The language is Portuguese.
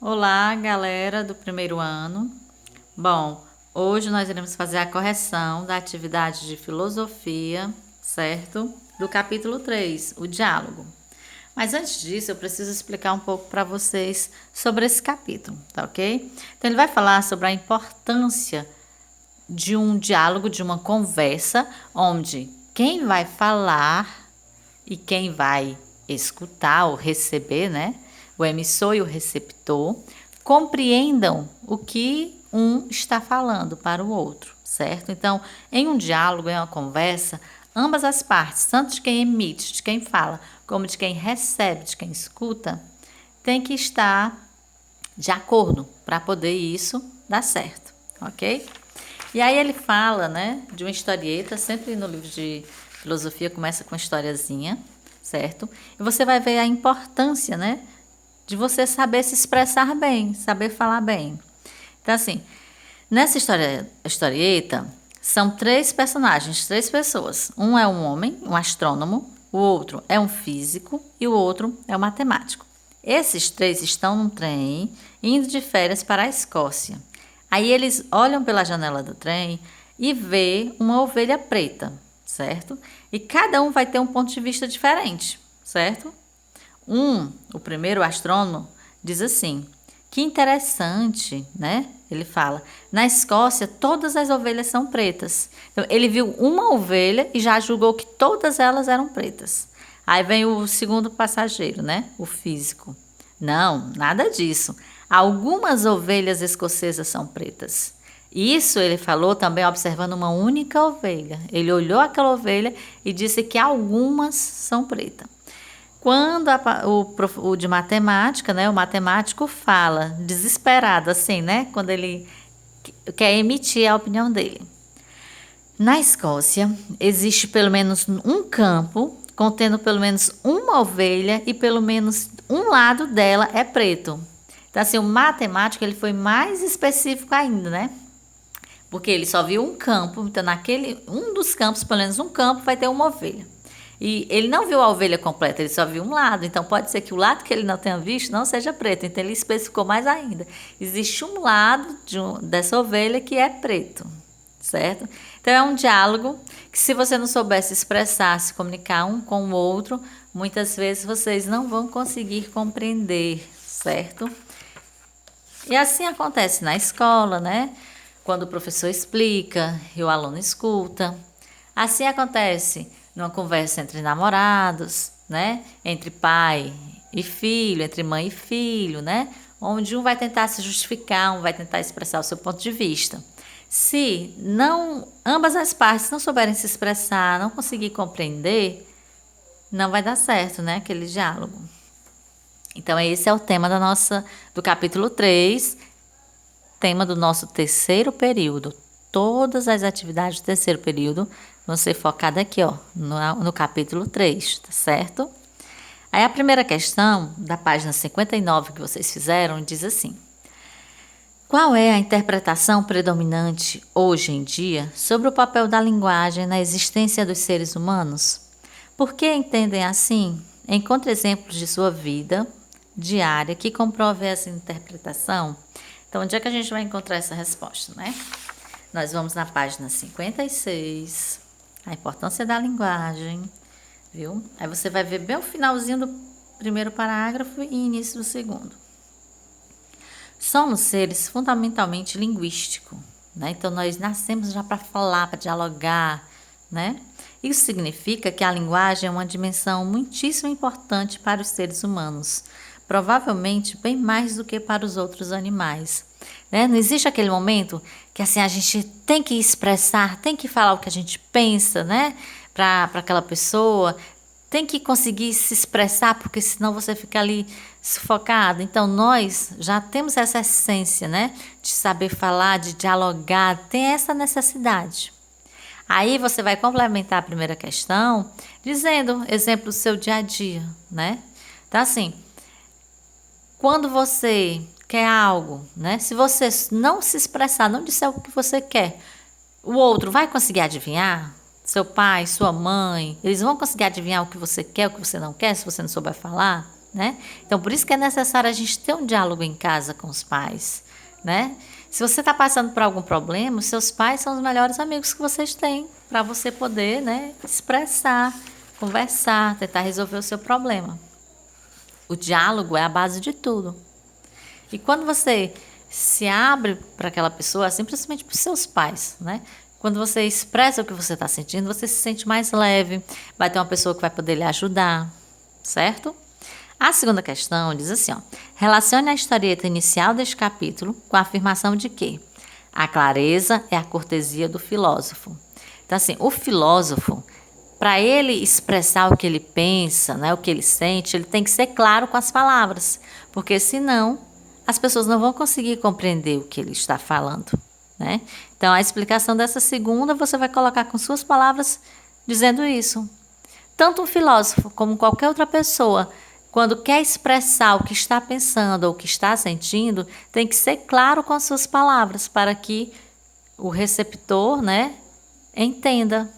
Olá, galera do primeiro ano. Bom, hoje nós iremos fazer a correção da atividade de filosofia, certo? Do capítulo 3, o diálogo. Mas antes disso, eu preciso explicar um pouco para vocês sobre esse capítulo, tá ok? Então, ele vai falar sobre a importância de um diálogo, de uma conversa, onde quem vai falar e quem vai escutar ou receber, né? O emissor e o receptor compreendam o que um está falando para o outro, certo? Então, em um diálogo, em uma conversa, ambas as partes, tanto de quem emite, de quem fala, como de quem recebe, de quem escuta, tem que estar de acordo para poder isso dar certo, ok? E aí ele fala, né, de uma historieta, sempre no livro de filosofia começa com uma historiazinha, certo? E você vai ver a importância, né, de você saber se expressar bem, saber falar bem. Então, assim, nessa historieta, são três personagens, três pessoas. Um é um homem, um astrônomo, o outro é um físico e o outro é um matemático. Esses três estão num trem indo de férias para a Escócia. Aí eles olham pela janela do trem e vê uma ovelha preta, certo? E cada um vai ter um ponto de vista diferente, certo? O primeiro astrônomo, diz assim: que interessante, né? Ele fala: na Escócia todas as ovelhas são pretas. Então, ele viu uma ovelha e já julgou que todas elas eram pretas. Aí vem o segundo passageiro, né? O físico. Não, nada disso. Algumas ovelhas escocesas são pretas. Isso ele falou também observando uma única ovelha. Ele olhou aquela ovelha e disse que algumas são pretas. Quando o de matemática, né, o matemático fala, desesperado assim, né, quando ele quer emitir a opinião dele. Na Escócia, existe pelo menos um campo contendo pelo menos uma ovelha e pelo menos um lado dela é preto. Então, assim, o matemático ele foi mais específico ainda, né? Porque ele só viu um campo, então um dos campos, pelo menos um campo, vai ter uma ovelha. E ele não viu a ovelha completa, ele só viu um lado. Então pode ser que o lado que ele não tenha visto não seja preto. Então ele especificou mais ainda. Existe um lado dessa ovelha que é preto, certo? Então é um diálogo que, se você não souber se expressar, se comunicar um com o outro, muitas vezes vocês não vão conseguir compreender, certo? E assim acontece na escola, né? Quando o professor explica e o aluno escuta. Assim acontece numa conversa entre namorados, né? Entre pai e filho, entre mãe e filho, né? Onde um vai tentar se justificar, um vai tentar expressar o seu ponto de vista. Se não ambas as partes não souberem se expressar, não conseguir compreender, não vai dar certo, né? Aquele diálogo. Então, esse é o tema do capítulo 3, tema do nosso terceiro período. Todas as atividades do terceiro período vão ser focadas aqui, ó, no capítulo 3, tá certo? Aí a primeira questão, da página 59 que vocês fizeram, diz assim: qual é a interpretação predominante hoje em dia sobre o papel da linguagem na existência dos seres humanos? Por que entendem assim? Encontre exemplos de sua vida diária que comprovem essa interpretação. Então, onde é que a gente vai encontrar essa resposta, né? Nós vamos na página 56, a importância da linguagem, viu? Aí você vai ver bem o finalzinho do primeiro parágrafo e início do segundo. Somos seres fundamentalmente linguísticos, né? Então, nós nascemos já para falar, para dialogar, né? Isso significa que a linguagem é uma dimensão muitíssimo importante para os seres humanos, provavelmente bem mais do que para os outros animais. Né? Não existe aquele momento que assim a gente tem que expressar, tem que falar o que a gente pensa, né? Para aquela pessoa, tem que conseguir se expressar, porque senão você fica ali sufocado. Então, nós já temos essa essência, né? De saber falar, de dialogar, tem essa necessidade. Aí você vai complementar a primeira questão dizendo exemplo do seu dia a dia, né? Então, assim, quando você quer algo, né? Se você não se expressar, não disser o que você quer, o outro vai conseguir adivinhar? Seu pai, sua mãe, eles vão conseguir adivinhar o que você quer, o que você não quer, se você não souber falar? né? Então, por isso que é necessário a gente ter um diálogo em casa com os pais, né? Se você está passando por algum problema, os seus pais são os melhores amigos que vocês têm para você poder, né, expressar, conversar, tentar resolver o seu problema. O diálogo é a base de tudo. E quando você se abre para aquela pessoa, simplesmente para os seus pais, né? Quando você expressa o que você está sentindo, você se sente mais leve, vai ter uma pessoa que vai poder lhe ajudar, certo? A segunda questão diz assim, ó, relacione a historieta inicial deste capítulo com a afirmação de que a clareza é a cortesia do filósofo. Então, assim, o filósofo, para ele expressar o que ele pensa, né, o que ele sente, ele tem que ser claro com as palavras, porque senão as pessoas não vão conseguir compreender o que ele está falando, né? Então, a explicação dessa segunda você vai colocar com suas palavras dizendo isso. Tanto um filósofo como qualquer outra pessoa, quando quer expressar o que está pensando ou o que está sentindo, tem que ser claro com as suas palavras para que o receptor, né, entenda.